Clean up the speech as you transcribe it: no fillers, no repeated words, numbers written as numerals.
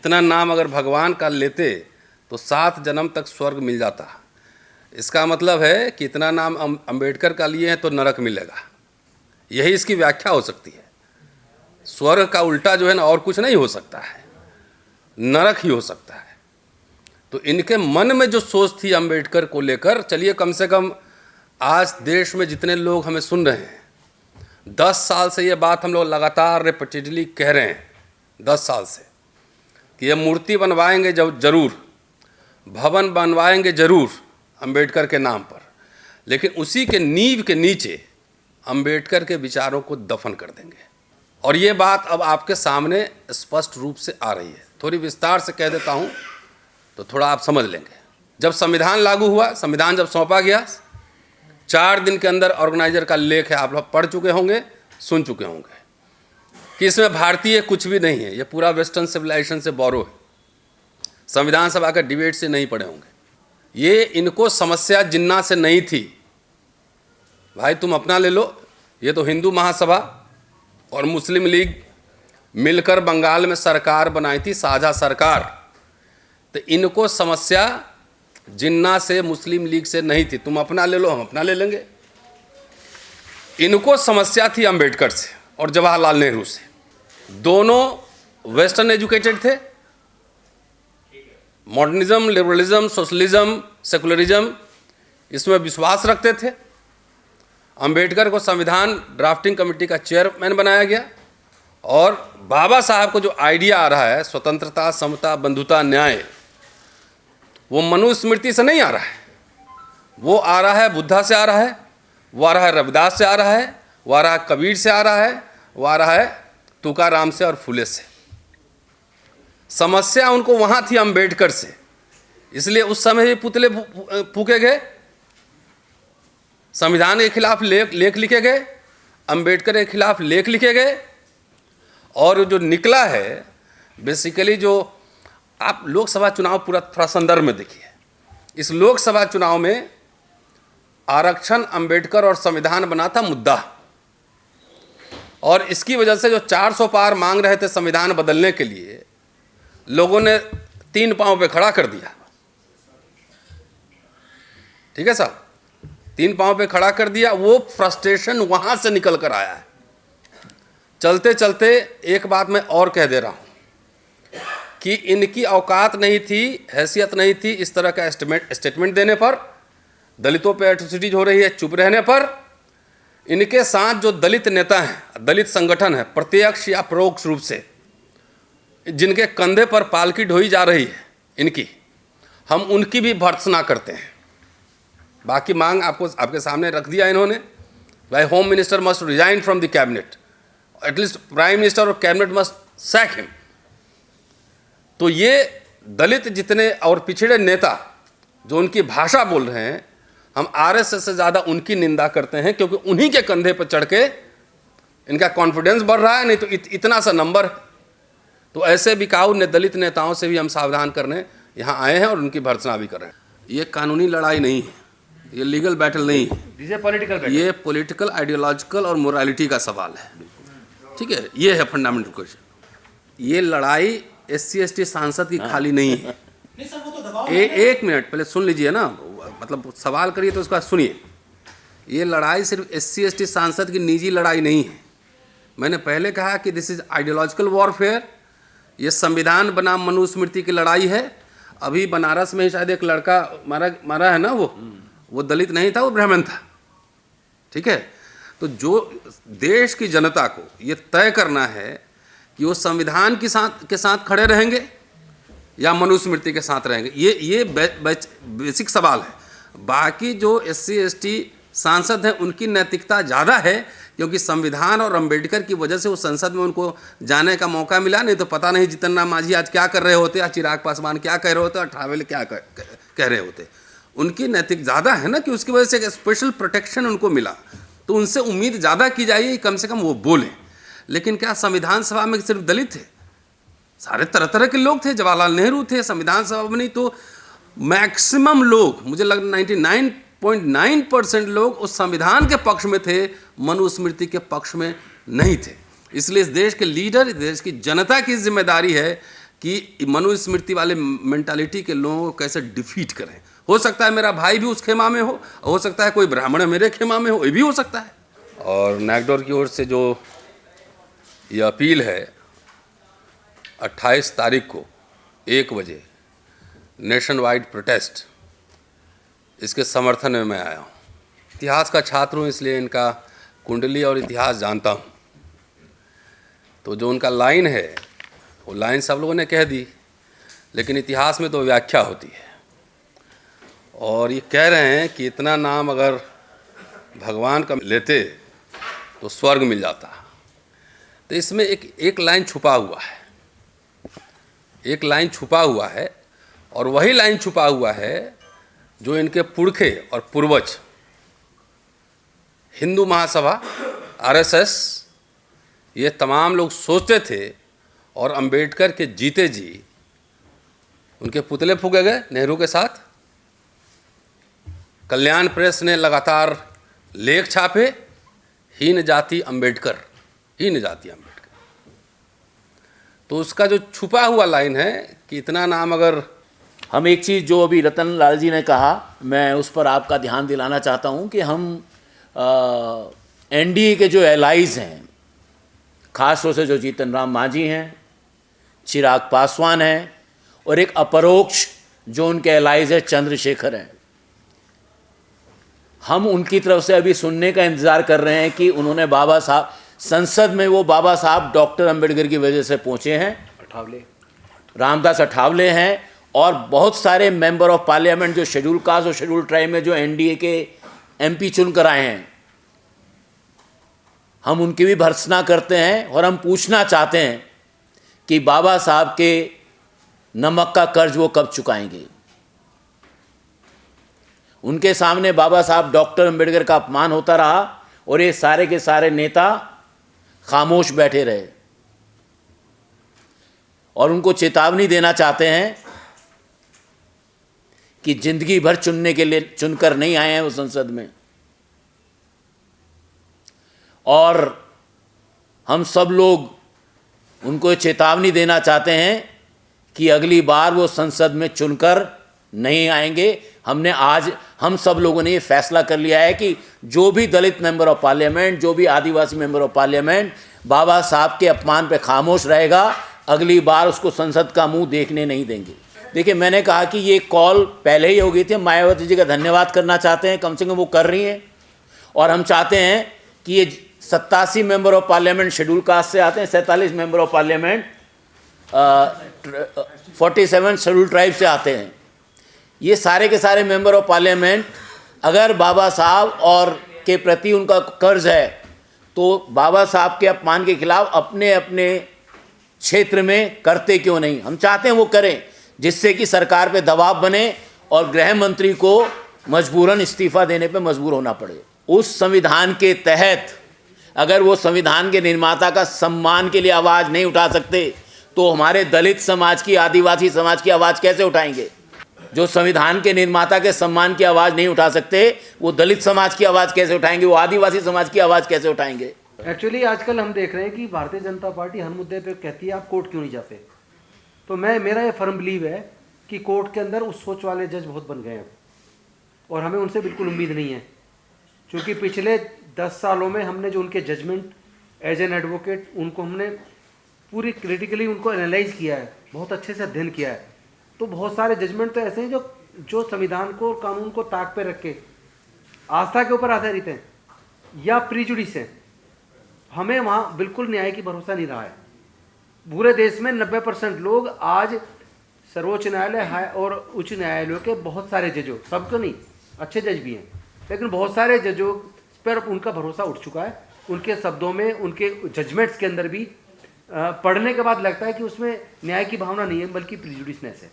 इतना नाम अगर भगवान का लेते तो 7 जन्म तक स्वर्ग मिल जाता। इसका मतलब है कि इतना नाम अंबेडकर का लिए हैं तो नरक मिलेगा। यही इसकी व्याख्या हो सकती है। स्वर्ग का उल्टा जो है ना और कुछ नहीं हो सकता है, नरक ही हो सकता है। तो इनके मन में जो सोच थी अंबेडकर को लेकर, चलिए कम से कम आज देश में जितने लोग हमें सुन रहे हैं, 10 साल से ये बात हम लोग लगातार रिपीटेडली कह रहे हैं, 10 साल से, कि ये मूर्ति बनवाएंगे जरूर, भवन बनवाएंगे जरूर अंबेडकर के नाम पर, लेकिन उसी के नींव के नीचे अंबेडकर के विचारों को दफन कर देंगे। और ये बात अब आपके सामने स्पष्ट रूप से आ रही है। थोड़ी विस्तार से कह देता हूँ तो थोड़ा आप समझ लेंगे। जब संविधान लागू हुआ, संविधान जब सौंपा गया, 4 दिन के अंदर ऑर्गेनाइजर का लेख है, आप लोग पढ़ चुके होंगे, सुन चुके होंगे, कि इसमें भारतीय कुछ भी नहीं है, ये पूरा वेस्टर्न सिविलाइजेशन से बोरो है। संविधान सभा के डिबेट से नहीं पढ़े होंगे। ये इनको समस्या जिन्ना से नहीं थी। भाई तुम अपना ले लो, ये तो हिंदू महासभा और मुस्लिम लीग मिलकर बंगाल में सरकार बनाई थी, साझा सरकार। तो इनको समस्या जिन्ना से, मुस्लिम लीग से नहीं थी। तुम अपना ले लो, हम अपना ले लेंगे। इनको समस्या थी अंबेडकर से और जवाहरलाल नेहरू से। दोनों वेस्टर्न एजुकेटेड थे, मॉडर्निज्म, लिबरलिज्म, सोशलिज्म, सेकुलरिज्म, इसमें विश्वास रखते थे। अंबेडकर को संविधान ड्राफ्टिंग कमेटी का चेयरमैन बनाया गया और बाबा साहब को जो आइडिया आ रहा है स्वतंत्रता, समता, बंधुता, न्याय, वो मनुस्मृति से नहीं आ रहा है, वो आ रहा है बुद्धा से आ रहा है, वो आ रहा है रविदास से आ रहा है, वो आ रहा है कबीर से आ रहा है, वो आ रहा है तुकाराम से और फुले से। समस्या उनको वहाँ थी अंबेडकर से, इसलिए उस समय भी पुतले फूके गए, संविधान के खिलाफ लेख लिखे गए, अंबेडकर के खिलाफ लेख लिखे गए। और जो निकला है बेसिकली, जो आप लोकसभा चुनाव पूरा थोड़ा संदर्भ में देखिए। इस लोकसभा चुनाव में आरक्षण, अंबेडकर और संविधान बना था मुद्दा, और इसकी वजह से जो 400 पार मांग रहे थे संविधान बदलने के लिए, लोगों ने 3 पांव पे खड़ा कर दिया। ठीक है साहब, 3 पांव पे खड़ा कर दिया। वो फ्रस्ट्रेशन वहां से निकल कर आया है। चलते चलते एक बात मैं और कह दे रहा हूं कि इनकी औकात नहीं थी, हैसियत नहीं थी इस तरह का स्टेटमेंट देने पर, दलितों पे एट्रोसिटीज हो रही है चुप रहने पर। इनके साथ जो दलित नेता हैं, दलित संगठन है, प्रत्यक्ष या परोक्ष रूप से जिनके कंधे पर पालकी ढोई जा रही है इनकी, हम उनकी भी भर्त्सना करते हैं। बाकी मांग आपके सामने रख दिया इन्होंने, भाई home minister must resign from the cabinet, at least prime minister और कैबिनेट मस्ट सैक हिम। तो ये दलित जितने और पिछड़े नेता जो उनकी भाषा बोल रहे हैं, हम आरएसएस से ज़्यादा उनकी निंदा करते हैं, क्योंकि उन्हीं के कंधे पर चढ़ के इनका कॉन्फिडेंस बढ़ रहा है, नहीं तो इतना सा नंबर। तो ऐसे बिकाऊ दलित नेताओं से भी हम सावधान करने यहाँ आए हैं और उनकी भर्त्सना भी कर रहे हैं। ये कानूनी लड़ाई नहीं है, ये लीगल बैटल नहीं है, ये पॉलिटिकल, आइडियोलॉजिकल और मोरालिटी का सवाल है। ठीक है, ये है फंडामेंटल क्वेश्चन। ये लड़ाई SC ST सांसद की खाली नहीं है। एक मिनट पहले सुन लीजिए ना, मतलब सवाल करिए तो उसका सुनिए। ये लड़ाई सिर्फ SC ST सांसद की निजी लड़ाई नहीं है। मैंने पहले कहा कि दिस इज आइडियोलॉजिकल वॉरफेयर। ये संविधान बनाम मनुस्मृति की लड़ाई है। अभी बनारस में ही शायद एक लड़का मारा है ना, वो दलित नहीं था, वो ब्राह्मण था। ठीक है, तो जो देश की जनता को ये तय करना है कि वो संविधान के साथ खड़े रहेंगे या मनुस्मृति के साथ रहेंगे, ये बेसिक सवाल है। बाकी जो SC ST सांसद हैं उनकी नैतिकता ज़्यादा है, क्योंकि संविधान और अंबेडकर की वजह से उस संसद में उनको जाने का मौका मिला। नहीं तो पता नहीं जीतन राम मांझी आज क्या कर रहे होते, या चिराग पासवान क्या कह रहे होते, और ठावेल क्या कह रहे होते। उनकी नैतिक ज़्यादा है ना, कि उसकी वजह से एक स्पेशल प्रोटेक्शन उनको मिला। तो उनसे उम्मीद ज़्यादा की जाएगी, कम से कम वो बोलें। लेकिन क्या संविधान सभा में सिर्फ दलित थे? सारे तरह तरह के लोग थे। जवाहरलाल नेहरू थे संविधान सभा में, नहीं तो मैक्सिमम लोग, मुझे लग 99.9% लोग उस संविधान के पक्ष में थे, मनुस्मृति के पक्ष में नहीं थे। इसलिए इस देश के लीडर, इस देश की जनता की जिम्मेदारी है कि मनुस्मृति वाले मेंटालिटी के लोगों को कैसे डिफीट करें। हो सकता है मेरा भाई भी उस खेमा में हो सकता है कोई ब्राह्मण मेरे खेमा में हो, ये भी हो सकता है। और नैकडोर की ओर से जो ये अपील है 28 तारीख को 1 बजे नेशन वाइड प्रोटेस्ट, इसके समर्थन में मैं आया हूँ। इतिहास का छात्र हूँ इसलिए इनका कुंडली और इतिहास जानता हूँ। तो जो उनका लाइन है वो लाइन सब लोगों ने कह दी, लेकिन इतिहास में तो व्याख्या होती है। और ये कह रहे हैं कि इतना नाम अगर भगवान का लेते तो स्वर्ग मिल जाता। तो इसमें एक लाइन छुपा हुआ है, एक लाइन छुपा हुआ है, और वही लाइन छुपा हुआ है जो इनके पुरखे और पूर्वज हिंदू महासभा, आरएसएस, ये तमाम लोग सोचते थे। और अंबेडकर के जीते जी उनके पुतले फूके गए नेहरू के साथ। कल्याण प्रेस ने लगातार लेख छापे, हीन जाति अंबेडकर, हीन जाति अंबेडकर। तो उसका जो छुपा हुआ लाइन है कि इतना नाम अगर हम एक चीज़ जो अभी रतन लाल जी ने कहा, मैं उस पर आपका ध्यान दिलाना चाहता हूं कि हम एनडीए के जो एलाइज हैं, खास तौर से जो जीतन राम मांझी हैं, चिराग पासवान हैं, और एक अपरोक्ष जो उनके एलाइज है चंद्रशेखर हैं, हम उनकी तरफ से अभी सुनने का इंतज़ार कर रहे हैं कि उन्होंने बाबा साहब संसद में, वो बाबा साहब डॉक्टर अंबेडकर की वजह से पहुँचे हैं, अठावले, रामदास अठावले हैं, और बहुत सारे मेंबर ऑफ पार्लियामेंट जो शेड्यूल कास्ट और शेड्यूल ट्राइब में जो एनडीए के एमपी चुन कर आए हैं, हम उनकी भी भर्त्सना करते हैं। और हम पूछना चाहते हैं कि बाबा साहब के नमक का कर्ज वो कब चुकाएंगे। उनके सामने बाबा साहब डॉक्टर अंबेडकर का अपमान होता रहा और ये सारे के सारे नेता खामोश बैठे रहे। और उनको चेतावनी देना चाहते हैं कि जिंदगी भर चुनने के लिए चुनकर नहीं आए हैं वो संसद में। और हम सब लोग उनको चेतावनी देना चाहते हैं कि अगली बार वो संसद में चुनकर नहीं आएंगे। हम सब लोगों ने ये फैसला कर लिया है कि जो भी दलित मेंबर ऑफ पार्लियामेंट, जो भी आदिवासी मेंबर ऑफ पार्लियामेंट बाबा साहब के अपमान पे खामोश रहेगा, अगली बार उसको संसद का मुंह देखने नहीं देंगे। देखिए, मैंने कहा कि ये कॉल पहले ही हो गई थी। मायावती जी का धन्यवाद करना चाहते हैं, कम से कम वो कर रही हैं। और हम चाहते हैं कि ये 87 member of parliament schedule caste से आते हैं, 47 member of parliament 47 schedule tribe से आते हैं। ये सारे के सारे मेंबर ऑफ पार्लियामेंट अगर बाबा साहब और के प्रति उनका कर्ज है तो बाबा साहब के अपमान के खिलाफ अपने अपने क्षेत्र में करते क्यों नहीं। हम चाहते हैं वो करें, जिससे कि सरकार पे दबाव बने और गृह मंत्री को मजबूरन इस्तीफा देने पे मजबूर होना पड़े। उस संविधान के तहत अगर वो संविधान के निर्माता का सम्मान के लिए आवाज़ नहीं उठा सकते तो हमारे दलित समाज की, आदिवासी समाज की आवाज़ कैसे उठाएंगे। जो संविधान के निर्माता के सम्मान की आवाज़ नहीं उठा सकते, वो दलित समाज की आवाज़ कैसे उठाएंगे, वो आदिवासी समाज की आवाज़ कैसे उठाएंगे। एक्चुअली आजकल हम देख रहे हैं कि भारतीय जनता पार्टी हर मुद्दे पे कहती है आप कोर्ट क्यों नहीं जाते। तो मेरा ये फर्म बिलीव है कि कोर्ट के अंदर उस सोच वाले जज बहुत बन गए हैं और हमें उनसे बिल्कुल उम्मीद नहीं है, क्योंकि पिछले 10 सालों में हमने जो उनके जजमेंट एज एन एडवोकेट उनको हमने पूरी क्रिटिकली उनको एनालाइज किया है, बहुत अच्छे से अध्ययन किया है। तो बहुत सारे जजमेंट तो ऐसे हैं जो संविधान को, कानून को ताक पे रख के आस्था के ऊपर आधारित हैं या प्रीजुडिस हैं। हमें वहाँ बिल्कुल न्याय की भरोसा नहीं रहा है। पूरे देश में 90% लोग आज सर्वोच्च न्यायालय और उच्च न्यायालयों के बहुत सारे जजों, सबको नहीं, अच्छे जज भी हैं, लेकिन बहुत सारे जजों पर उनका भरोसा उठ चुका है। उनके शब्दों में, उनके जजमेंट्स के अंदर भी पढ़ने के बाद लगता है कि उसमें न्याय की भावना नहीं है, बल्कि प्रिजुडिसनेस है।